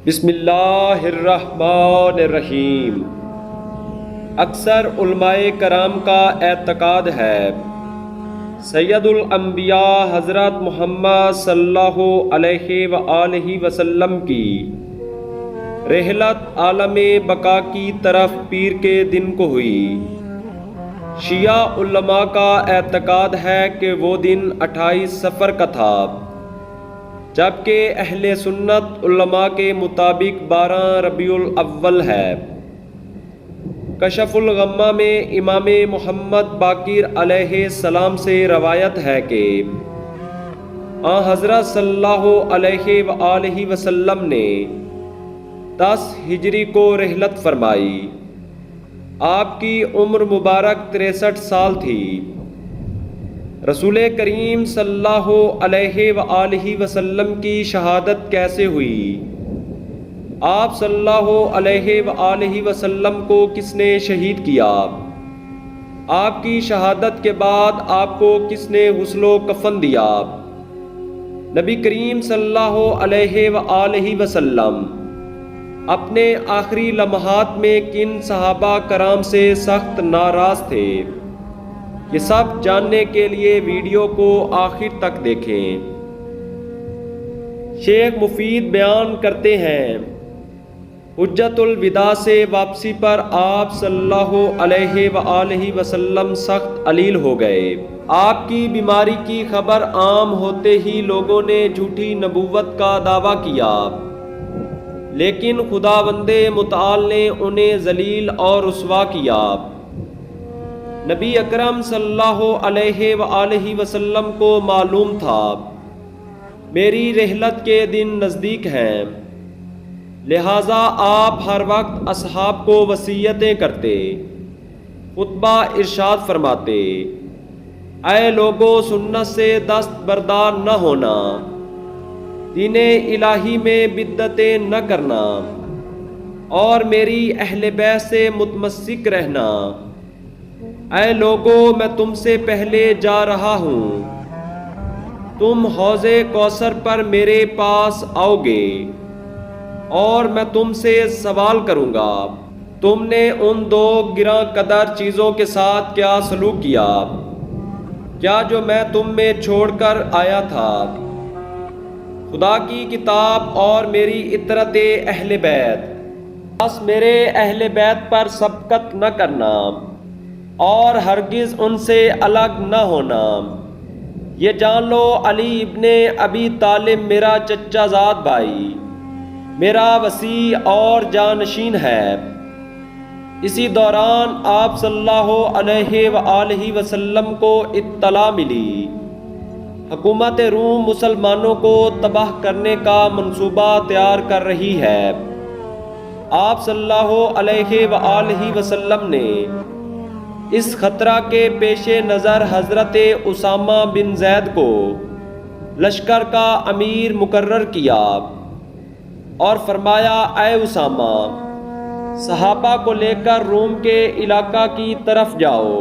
بسم اللہ الرحمن الرحیم۔ اکثر علماء کرام کا اعتقاد ہے سید الانبیاء حضرت محمد صلی اللہ علیہ وآلہ وسلم کی رحلت عالم بقا کی طرف پیر کے دن کو ہوئی۔ شیعہ علماء کا اعتقاد ہے کہ وہ دن 28 صفر کا تھا، جبکہ اہل سنت علماء کے مطابق 12 ربیع الاول ہے۔ کشف الغمہ میں امام محمد باقر علیہ السلام سے روایت ہے کہ آن حضرت صلی اللہ علیہ وآلہ وسلم نے 10 ہجری کو رحلت فرمائی۔ آپ کی عمر مبارک 63 سال تھی۔ رسول کریم صلی اللہ علیہ وآلہ وسلم کی شہادت کیسے ہوئی؟ آپ صلی اللہ علیہ وآلہ وسلم کو کس نے شہید کیا؟ آپ کی شہادت کے بعد آپ کو کس نے غسل و کفن دیا؟ نبی کریم صلی اللہ علیہ وآلہ وسلم اپنے آخری لمحات میں کن صحابہ کرام سے سخت ناراض تھے؟ یہ سب جاننے کے لیے ویڈیو کو آخر تک دیکھیں۔ شیخ مفید بیان کرتے ہیں، حجت الوداع سے واپسی پر آپ صلی اللہ علیہ وآلہ وسلم سخت علیل ہو گئے۔ آپ کی بیماری کی خبر عام ہوتے ہی لوگوں نے جھوٹی نبوت کا دعویٰ کیا، لیکن خداوند متعال نے انہیں ذلیل اور رسوا کیا۔ نبی اکرم صلی اللہ علیہ وآلہ وسلم کو معلوم تھا میری رحلت کے دن نزدیک ہیں، لہٰذا آپ ہر وقت اصحاب کو وصیتیں کرتے، خطبہ ارشاد فرماتے، اے لوگو سنت سے دست بردار نہ ہونا، دین الہی میں بدعتیں نہ کرنا، اور میری اہل بیت سے متمسک رہنا۔ اے لوگو میں تم سے پہلے جا رہا ہوں، تم حوض کوثر پر میرے پاس آؤ گے اور میں تم سے سوال کروں گا، تم نے ان 2 گراں قدر چیزوں کے ساتھ کیا سلوک کیا؟ کیا جو میں تم میں چھوڑ کر آیا تھا، خدا کی کتاب اور میری اطرت اہل بیت؟ بس میرے اہل بیت پر سبقت نہ کرنا اور ہرگز ان سے الگ نہ ہونا۔ یہ جان لو علی ابن ابی طالب میرا چچا زاد بھائی، میرا وصی اور جانشین ہے۔ اسی دوران آپ صلی اللہ علیہ وآلہ وسلم کو اطلاع ملی حکومت روم مسلمانوں کو تباہ کرنے کا منصوبہ تیار کر رہی ہے۔ آپ صلی اللہ علیہ وآلہ وسلم نے اس خطرہ کے پیش نظر حضرت اسامہ بن زید کو لشکر کا امیر مقرر کیا اور فرمایا، اے اسامہ صحابہ کو لے کر روم کے علاقہ کی طرف جاؤ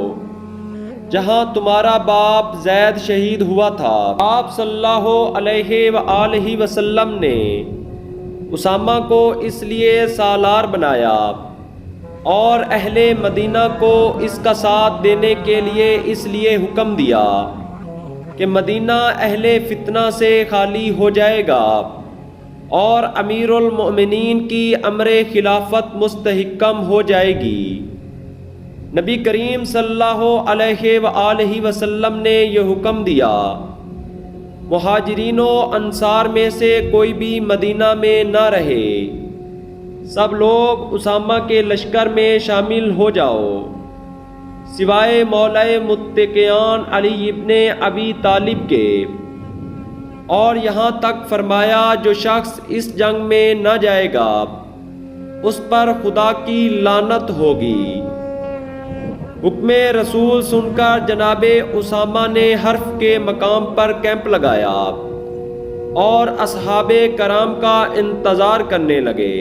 جہاں تمہارا باپ زید شہید ہوا تھا۔ آپ صلی اللہ علیہ وآلہ وسلم نے اسامہ کو اس لیے سالار بنایا اور اہل مدینہ کو اس کا ساتھ دینے کے لیے اس لیے حکم دیا کہ مدینہ اہل فتنہ سے خالی ہو جائے گا اور امیر المؤمنین کی امر خلافت مستحکم ہو جائے گی۔ نبی کریم صلی اللہ علیہ وآلہ وسلم نے یہ حکم دیا، مہاجرین و انصار میں سے کوئی بھی مدینہ میں نہ رہے، سب لوگ اسامہ کے لشکر میں شامل ہو جاؤ سوائے مولا متقیان علی ابن ابی طالب کے، اور یہاں تک فرمایا جو شخص اس جنگ میں نہ جائے گا اس پر خدا کی لعنت ہوگی۔ حکم رسول سن کر جناب اسامہ نے حرف کے مقام پر کیمپ لگایا اور اصحاب کرام کا انتظار کرنے لگے،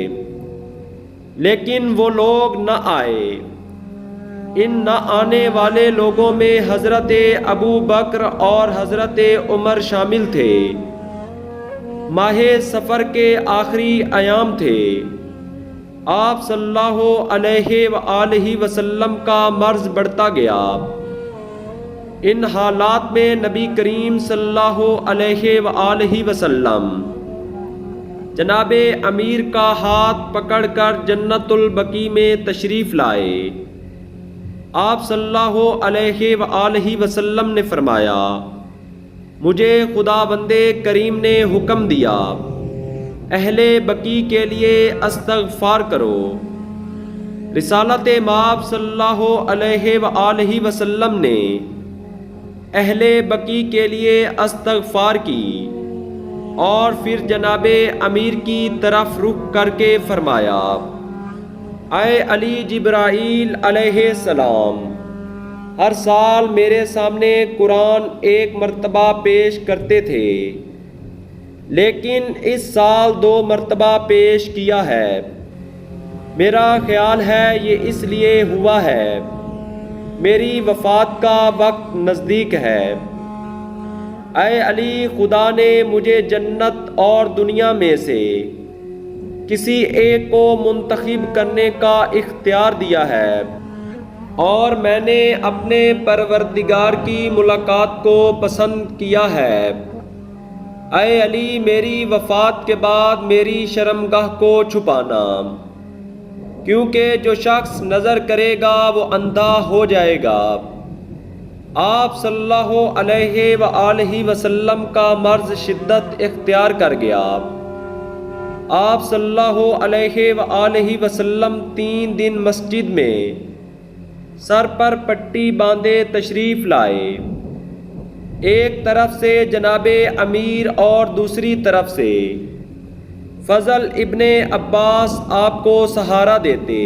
لیکن وہ لوگ نہ آئے۔ ان نہ آنے والے لوگوں میں حضرت ابو بکر اور حضرت عمر شامل تھے۔ ماہ سفر کے آخری ایام تھے۔ آپ صلی اللہ علیہ وآلہ وسلم کا مرض بڑھتا گیا۔ ان حالات میں نبی کریم صلی اللہ علیہ وآلہ وسلم جناب امیر کا ہاتھ پکڑ کر جنت البقیع میں تشریف لائے۔ آپ صلی اللہ علیہ وآلہ وسلم نے فرمایا، مجھے خداوند کریم نے حکم دیا اہل بقیع کے لیے استغفار کرو۔ رسالت مآب صلی اللہ علیہ وآلہ وسلم نے اہل بقیع کے لیے استغفار کی اور پھر جناب امیر کی طرف رخ کر کے فرمایا، اے علی جبرائیل علیہ السلام، ہر سال میرے سامنے قرآن ایک مرتبہ پیش کرتے تھے، لیکن اس سال 2 مرتبہ پیش کیا ہے۔ میرا خیال ہے یہ اس لیے ہوا ہے، میری وفات کا وقت نزدیک ہے۔ اے علی، خدا نے مجھے جنت اور دنیا میں سے کسی ایک کو منتخب کرنے کا اختیار دیا ہے، اور میں نے اپنے پروردگار کی ملاقات کو پسند کیا ہے۔ اے علی، میری وفات کے بعد میری شرمگاہ کو چھپانا، کیونکہ جو شخص نظر کرے گا وہ اندھا ہو جائے گا۔ آپ صلی اللہ علیہ وآلہ وسلم کا مرض شدت اختیار کر گیا۔ آپ صلی اللہ علیہ وآلہ وسلم 3 دن مسجد میں سر پر پٹی باندھے تشریف لائے۔ ایک طرف سے جناب امیر اور دوسری طرف سے فضل ابن عباس آپ کو سہارا دیتے۔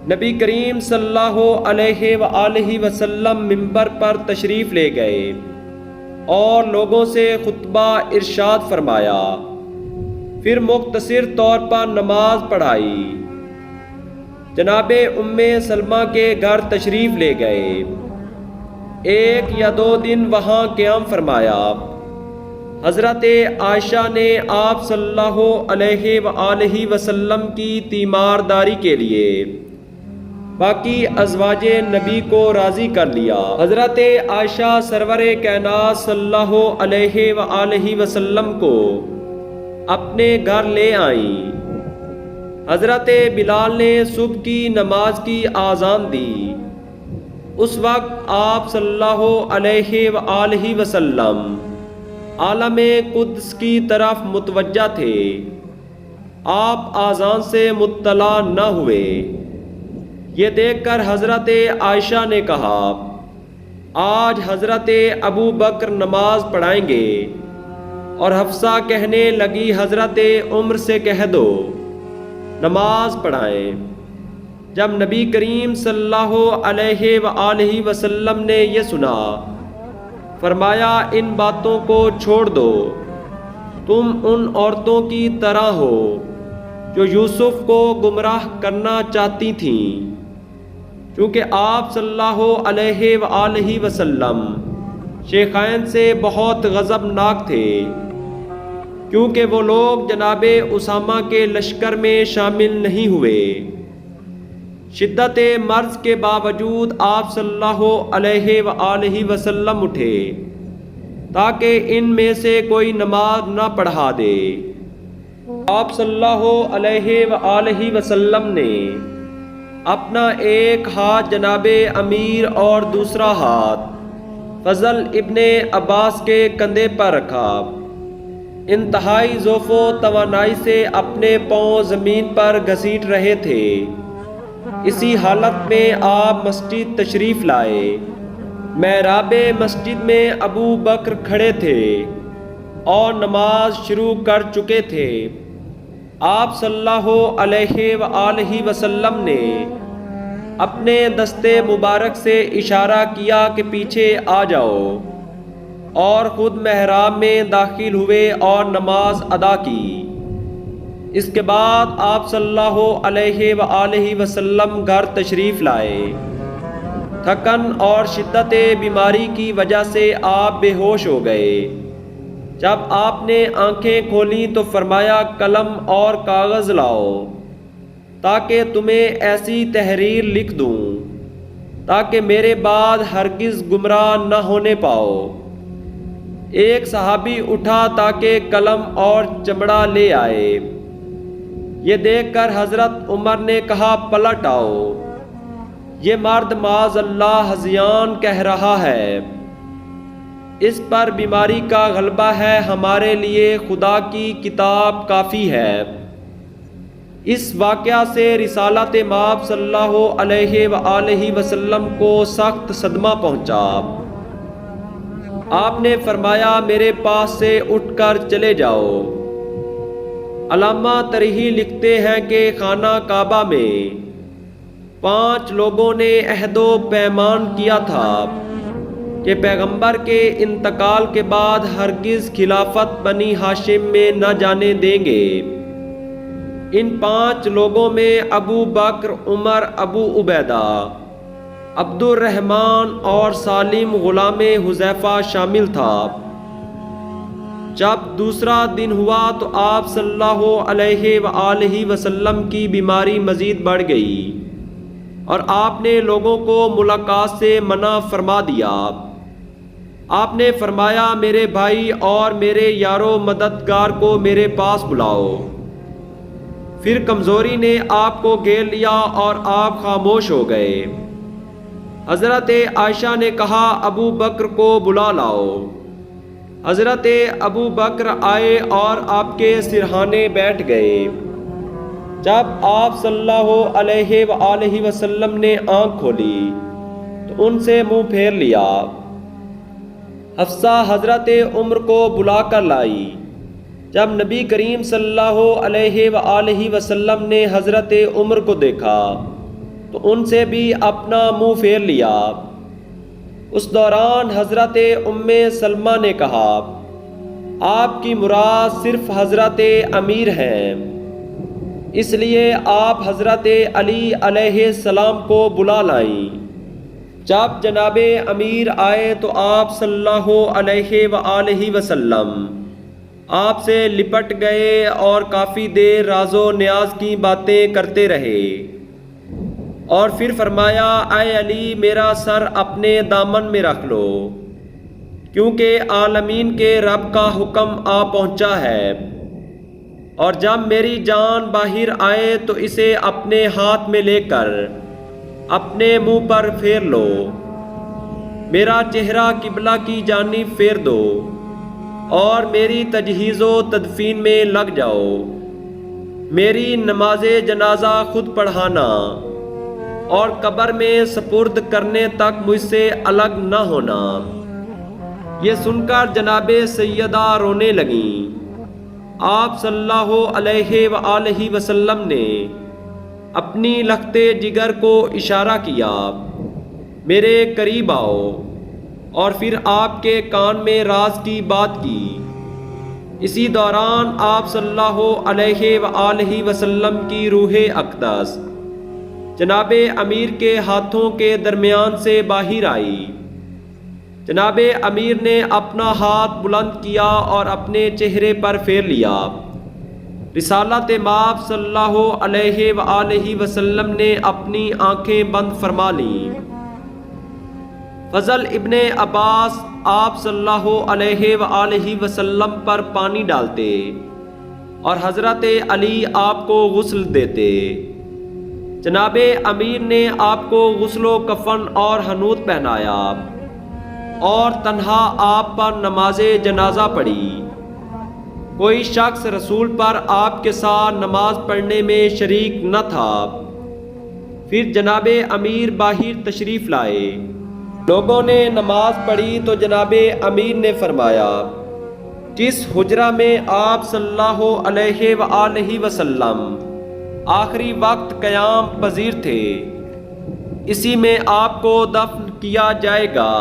نبی کریم صلی اللہ علیہ وآلہ وسلم منبر پر تشریف لے گئے اور لوگوں سے خطبہ ارشاد فرمایا، پھر مختصر طور پر نماز پڑھائی۔ جناب ام سلمہ کے گھر تشریف لے گئے، 1 یا 2 دن وہاں قیام فرمایا۔ حضرت عائشہ نے آپ صلی اللہ علیہ وآلہ وسلم کی تیمارداری کے لیے باقی ازواج نبی کو راضی کر لیا۔ حضرت عائشہ سرور کائنات صلی اللہ علیہ وآلہ وسلم کو اپنے گھر لے آئیں۔ حضرت بلال نے صبح کی نماز کی آذان دی۔ اس وقت آپ صلی اللہ علیہ وآلہ وسلم عالم قدس کی طرف متوجہ تھے۔ آپ آذان سے مطلع نہ ہوئے۔ یہ دیکھ کر حضرت عائشہ نے کہا، آج حضرت ابو بکر نماز پڑھائیں گے، اور حفصہ کہنے لگی، حضرت عمر سے کہہ دو نماز پڑھائیں۔ جب نبی کریم صلی اللہ علیہ وآلہ وسلم نے یہ سنا، فرمایا، ان باتوں کو چھوڑ دو، تم ان عورتوں کی طرح ہو جو یوسف کو گمراہ کرنا چاہتی تھیں، چونکہ آپ صلی اللہ علیہ وآلہ وسلم شیخین سے بہت غضبناک تھے، کیونکہ وہ لوگ جناب اسامہ کے لشکر میں شامل نہیں ہوئے۔ شدت مرض کے باوجود آپ صلی اللہ علیہ وآلہ وسلم اٹھے تاکہ ان میں سے کوئی نماز نہ پڑھا دے۔ آپ صلی اللہ علیہ وآلہ وسلم نے اپنا ایک ہاتھ جناب امیر اور دوسرا ہاتھ فضل ابن عباس کے کندھے پر رکھا۔ انتہائی ضعف و توانائی سے اپنے پاؤں زمین پر گھسیٹ رہے تھے۔ اسی حالت میں آپ مسجد تشریف لائے۔ محراب مسجد میں ابو بکر کھڑے تھے اور نماز شروع کر چکے تھے۔ آپ صلی اللہ علیہ وآلہ وسلم نے اپنے دستے مبارک سے اشارہ کیا کہ پیچھے آ جاؤ، اور خود محراب میں داخل ہوئے اور نماز ادا کی۔ اس کے بعد آپ صلی اللہ علیہ وآلہ وسلم گھر تشریف لائے۔ تھکن اور شدت بیماری کی وجہ سے آپ بے ہوش ہو گئے۔ جب آپ نے آنکھیں کھولیں تو فرمایا قلم اور کاغذ لاؤ تاکہ تمہیں ایسی تحریر لکھ دوں تاکہ میرے بعد ہرگز گمراہ نہ ہونے پاؤ۔ ایک صحابی اٹھا تاکہ قلم اور چمڑا لے آئے۔ یہ دیکھ کر حضرت عمر نے کہا پلٹ آؤ، یہ مرد معاذ اللہ ہذیان کہہ رہا ہے، اس پر بیماری کا غلبہ ہے، ہمارے لیے خدا کی کتاب کافی ہے۔ اس واقعہ سے رسالت مآب صلی اللہ علیہ وآلہ وسلم کو سخت صدمہ پہنچا۔ آپ نے فرمایا میرے پاس سے اٹھ کر چلے جاؤ۔ علامہ ترہی لکھتے ہیں کہ خانہ کعبہ میں 5 لوگوں نے عہد و پیمان کیا تھا کہ پیغمبر کے انتقال کے بعد ہرگز خلافت بنی ہاشم میں نہ جانے دیں گے۔ ان 5 لوگوں میں ابو بکر، عمر، ابو عبیدہ، عبد الرحمن اور سالم غلام حذیفہ شامل تھا۔ جب دوسرا دن ہوا تو آپ صلی اللہ علیہ وآلہ وسلم کی بیماری مزید بڑھ گئی اور آپ نے لوگوں کو ملاقات سے منع فرما دیا۔ آپ نے فرمایا میرے بھائی اور میرے یارو مددگار کو میرے پاس بلاؤ۔ پھر کمزوری نے آپ کو گھیر لیا اور آپ خاموش ہو گئے۔ حضرت عائشہ نے کہا ابو بکر کو بلا لاؤ۔ حضرت ابو بکر آئے اور آپ کے سرہانے بیٹھ گئے۔ جب آپ صلی اللہ علیہ وآلہ وسلم نے آنکھ کھولی تو ان سے منہ پھیر لیا۔ حفصہ حضرت عمر کو بلا کر لائی۔ جب نبی کریم صلی اللہ علیہ وآلہ وسلم نے حضرت عمر کو دیکھا تو ان سے بھی اپنا منہ پھیر لیا۔ اس دوران حضرت ام سلمہ نے کہا آپ کی مراد صرف حضرت امیر ہیں، اس لیے آپ حضرت علی علیہ السلام کو بلا لائیں۔ جب جناب امیر آئے تو آپ صلی اللہ علیہ وآلہ وسلم آپ سے لپٹ گئے اور کافی دیر راز و نیاز کی باتیں کرتے رہے اور پھر فرمایا اے علی میرا سر اپنے دامن میں رکھ لو کیونکہ عالمین کے رب کا حکم آ پہنچا ہے، اور جب میری جان باہر آئے تو اسے اپنے ہاتھ میں لے کر اپنے منہ پر پھیر لو، میرا چہرہ قبلہ کی جانب پھیر دو اور میری تجہیز و تدفین میں لگ جاؤ، میری نماز جنازہ خود پڑھانا اور قبر میں سپرد کرنے تک مجھ سے الگ نہ ہونا۔ یہ سن کر جناب سیدہ رونے لگیں۔ آپ صلی اللہ علیہ وآلہ وسلم نے اپنی لختے جگر کو اشارہ کیا میرے قریب آؤ، اور پھر آپ کے کان میں راز کی بات کی۔ اسی دوران آپ صلی اللہ علیہ وآلہ وسلم کی روح اقدس جناب امیر کے ہاتھوں کے درمیان سے باہر آئی۔ جناب امیر نے اپنا ہاتھ بلند کیا اور اپنے چہرے پر پھیر لیا۔ رسالت مآب صلی اللہ علیہ وآلہ وسلم نے اپنی آنکھیں بند فرما لیں۔ فضل ابن عباس آپ صلی اللہ علیہ وآلہ وسلم پر پانی ڈالتے اور حضرت علی آپ کو غسل دیتے۔ جناب امیر نے آپ کو غسل و کفن اور حنوط پہنایا اور تنہا آپ پر نماز جنازہ پڑھی۔ کوئی شخص رسول پر آپ کے ساتھ نماز پڑھنے میں شریک نہ تھا۔ پھر جناب امیر باہر تشریف لائے۔ لوگوں نے نماز پڑھی تو جناب امیر نے فرمایا جس حجرہ میں آپ صلی اللہ علیہ وآلہ وسلم آخری وقت قیام پذیر تھے اسی میں آپ کو دفن کیا جائے گا۔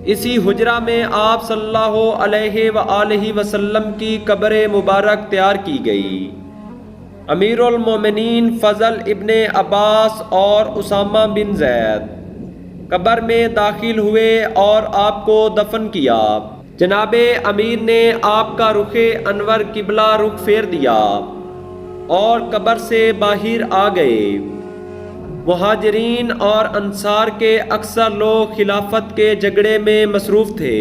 اسی حجرہ میں آپ صلی اللہ علیہ وآلہ وسلم کی قبر مبارک تیار کی گئی۔ امیر المومنین فضل ابن عباس اور اسامہ بن زید قبر میں داخل ہوئے اور آپ کو دفن کیا۔ جناب امیر نے آپ کا رخ انور قبلہ رخ پھیر دیا اور قبر سے باہر آ گئے۔ مہاجرین اور انصار کے اکثر لوگ خلافت کے جھگڑے میں مصروف تھے،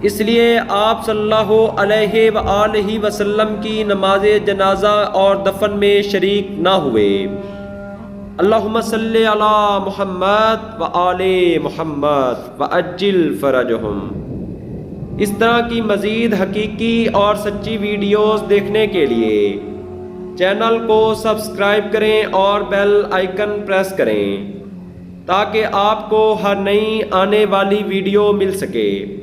اس لیے آپ صلی اللہ علیہ وآلہ وسلم کی نماز جنازہ اور دفن میں شریک نہ ہوئے۔ اللہم صلی علی محمد وآل محمد وعجل فرجہم۔ اس طرح کی مزید حقیقی اور سچی ویڈیوز دیکھنے کے لیے چینل کو سبسکرائب کریں اور بیل آئیکن پریس کریں تاکہ آپ کو ہر نئی آنے والی ویڈیو مل سکے۔